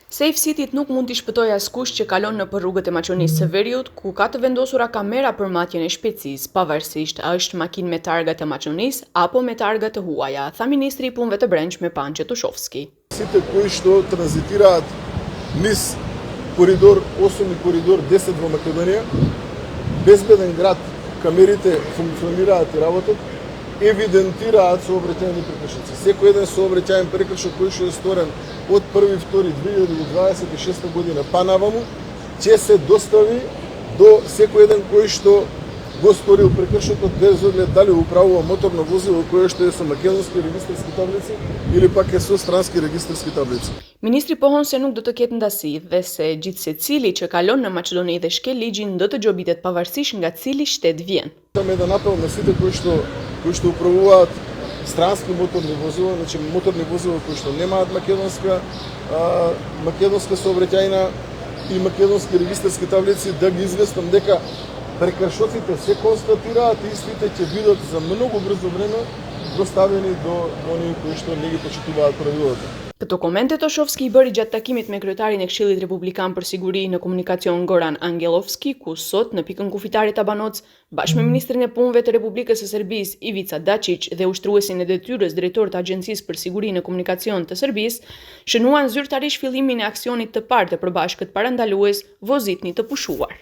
Safe City-t nuk mund t'i shpëtojë askush që kalon nëpër rrugët e Maqonisë së Veriut, ku ka të vendosura kamera për matjen e shpejtësisë, pavarësisht a është makinë me targa të Maqonisë apo me targa të huaja, tha ministri i punëve të brendshme Pançe Tushovski. Сите кои што транзитираат низ коридор 8 и коридор 10 во Македонија, безбеден град, камерите функционираат и работат, евидентираат сообраќајни прекршоци. Секој еден сообраќајен прекршок кој што е сторен од 1.2.2026 година па наваму, ќе се достави до секој еден кој што го сторил прекршокот без оглед дали управува моторно возило кое што е со македонски регистарски таблици или пак е со странски регистарски таблици. Министri pohon se nuk do të ketë ndasi dhe se gjithsecili që kalon në Maqedoni dhe shkel ligjin do të gjobitet pavarësisht nga cili shtet vjen. Сам еден апел на сите кои што управуваат странски моторни возила, значи моторни возила кои што немаат македонска сообраќајна и македонски регистарски таблици, да ги известам дека прекршоците се констатираат и истите ќе бидат за многу брзо време доставени до оние кои што не ги почитуваат правилата. Këto komente Toshovski I bëri gjatë takimit me kryetarin e Këshillit Republikan për Siguri në Komunikacion Goran Angelovski, ku sot në pikën kufitare ta Banoc, bashkë me ministrin e Punëve të Republikës së Serbisë Ivica Dačić dhe ushtruesin e detyrës drejtor të Agjencisë për Siguri në Komunikacion të Serbisë, shënuan zyrtarisht fillimin e aksionit të parë të përbashkët parandalues Vozitni të pushuar.